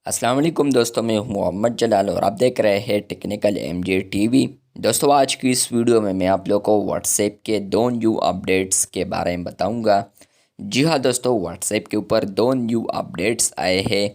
अस्सलाम वालेकुम दोस्तों, मैं हूं मोहम्मद जलाल और आप देख रहे हैं टेक्निकल एमजे टीवी। दोस्तों, आज की इस वीडियो में मैं आप लोगों को व्हाट्सएप के दो न्यू अपडेट्स के बारे में बताऊंगा। जी हाँ दोस्तों, व्हाट्सएप के ऊपर दो न्यू अपडेट्स आए हैं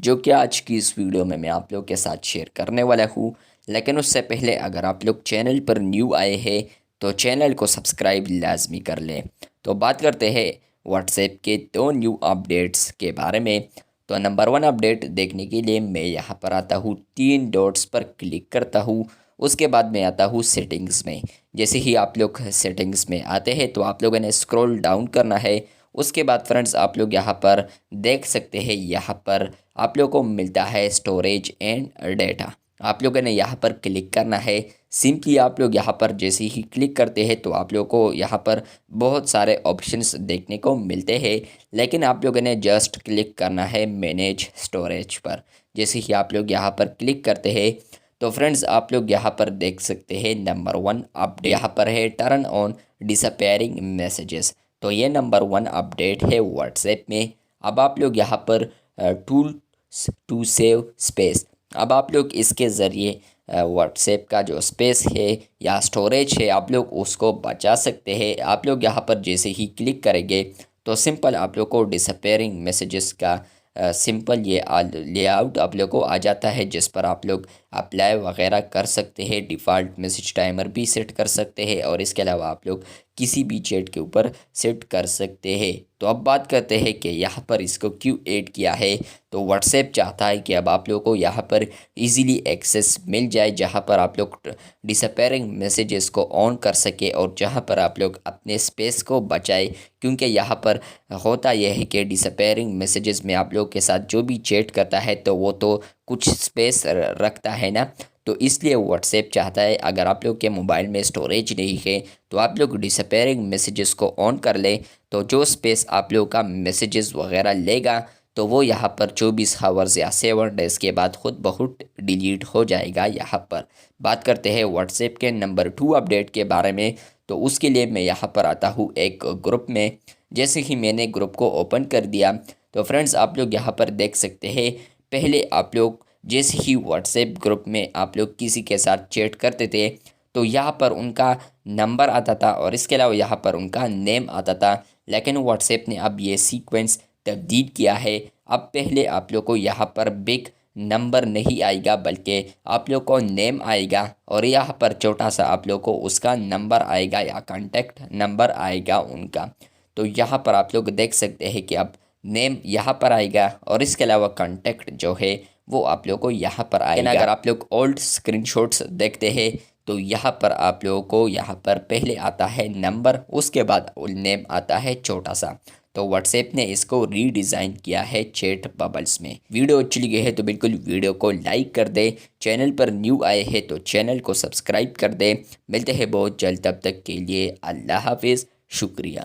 जो कि आज की इस वीडियो में मैं आप लोग के साथ शेयर करने वाला हूँ। लेकिन उससे पहले अगर आप लोग चैनल पर न्यू आए हैं तो चैनल को सब्सक्राइब लाजमी कर लें। तो बात करते हैं व्हाट्सएप के दो न्यू अपडेट्स के बारे में। तो नंबर 1 अपडेट देखने के लिए मैं यहाँ पर आता हूँ, 3 डॉट्स पर क्लिक करता हूँ। उसके बाद मैं आता हूँ सेटिंग्स में। जैसे ही आप लोग सेटिंग्स में आते हैं तो आप लोगों ने स्क्रॉल डाउन करना है। उसके बाद फ्रेंड्स आप लोग यहाँ पर देख सकते हैं, यहाँ पर आप लोग को मिलता है स्टोरेज एंड डेटा। आप लोगों ने यहाँ पर क्लिक करना है। सिंपली आप लोग यहाँ पर जैसे ही क्लिक करते हैं तो आप लोग को यहाँ पर बहुत सारे ऑप्शंस देखने को मिलते हैं, लेकिन आप लोगों ने जस्ट क्लिक करना है मैनेज स्टोरेज पर। जैसे ही आप लोग यहाँ पर क्लिक करते हैं तो फ्रेंड्स आप लोग यहाँ पर देख सकते हैं नंबर 1 अपडेट यहाँ पर है, टर्न ऑन डिसअपेयरिंग मैसेजेस। तो ये नंबर 1 अपडेट है व्हाट्सएप में। अब आप लोग यहाँ पर टूल्स टू सेव स्पेस, अब आप लोग इसके ज़रिए व्हाट्सएप का जो स्पेस है या स्टोरेज है आप लोग उसको बचा सकते हैं। आप लोग यहाँ पर जैसे ही क्लिक करेंगे तो सिंपल आप लोग को डिसअपेयरिंग मैसेजेस का सिंपल ये लेआउट आप लोग को आ जाता है, जिस पर आप लोग अप्लाई वगैरह कर सकते हैं। डिफ़ॉल्ट मैसेज टाइमर भी सेट कर सकते हैं और इसके अलावा आप लोग किसी भी चैट के ऊपर सेट कर सकते हैं। तो अब बात करते हैं कि यहाँ पर इसको क्यों ऐड किया है। तो व्हाट्सएप चाहता है कि अब आप लोगों को यहाँ पर इजीली एक्सेस मिल जाए, जहाँ पर आप लोग डिसअपेयरिंग मैसेजेस को ऑन कर सके और जहाँ पर आप लोग अपने स्पेस को बचाए। क्योंकि यहाँ पर होता यह है कि डिसअपेयरिंग मैसेजेस में आप लोग के साथ जो भी चैट करता है तो वो तो कुछ स्पेस रखता है ना। तो इसलिए व्हाट्सएप चाहता है अगर आप लोग के मोबाइल में स्टोरेज नहीं है तो आप लोग डिसअपेयरिंग मैसेजेस को ऑन कर ले, तो जो स्पेस आप लोग का मैसेजेस वगैरह लेगा तो वो यहाँ पर 24 आवर्स या 7 डेज़ के बाद खुद बहुत डिलीट हो जाएगा। यहाँ पर बात करते हैं व्हाट्सएप के नंबर 2 अपडेट के बारे में। तो उसके लिए मैं यहाँ पर आता हूँ एक ग्रुप में। जैसे ही मैंने ग्रुप को ओपन कर दिया तो फ्रेंड्स आप लोग यहाँ पर देख सकते हैं, पहले आप लोग जैसे ही व्हाट्सएप ग्रुप में आप लोग किसी के साथ चैट करते थे तो यहाँ पर उनका नंबर आता था और इसके अलावा यहाँ पर उनका नेम आता था। लेकिन व्हाट्सएप ने अब ये सीक्वेंस तब्दील किया है। अब पहले आप लोग को यहाँ पर बिग नंबर नहीं आएगा बल्कि आप लोग को नेम आएगा और यहाँ पर छोटा सा आप लोग को उसका नंबर आएगा या कांटेक्ट नंबर आएगा उनका। तो यहाँ पर आप लोग देख सकते हैं कि अब नेम यहाँ पर आएगा और इसके अलावा कांटेक्ट जो है वो आप लोग को यहाँ पर आएगा। अगर आप लोग ओल्ड स्क्रीनशॉट्स देखते हैं तो यहाँ पर आप लोगों को यहाँ पर पहले आता है नंबर, उसके बाद नेम आता है छोटा सा। तो व्हाट्सएप ने इसको रीडिज़ाइन किया है चैट बबल्स में। वीडियो अच्छी लगी है तो बिल्कुल वीडियो को लाइक कर दे। चैनल पर न्यू आए हैं तो चैनल को सब्सक्राइब कर दे। मिलते हैं बहुत जल्द, तब तक के लिए अल्लाह हाफिज़, शुक्रिया।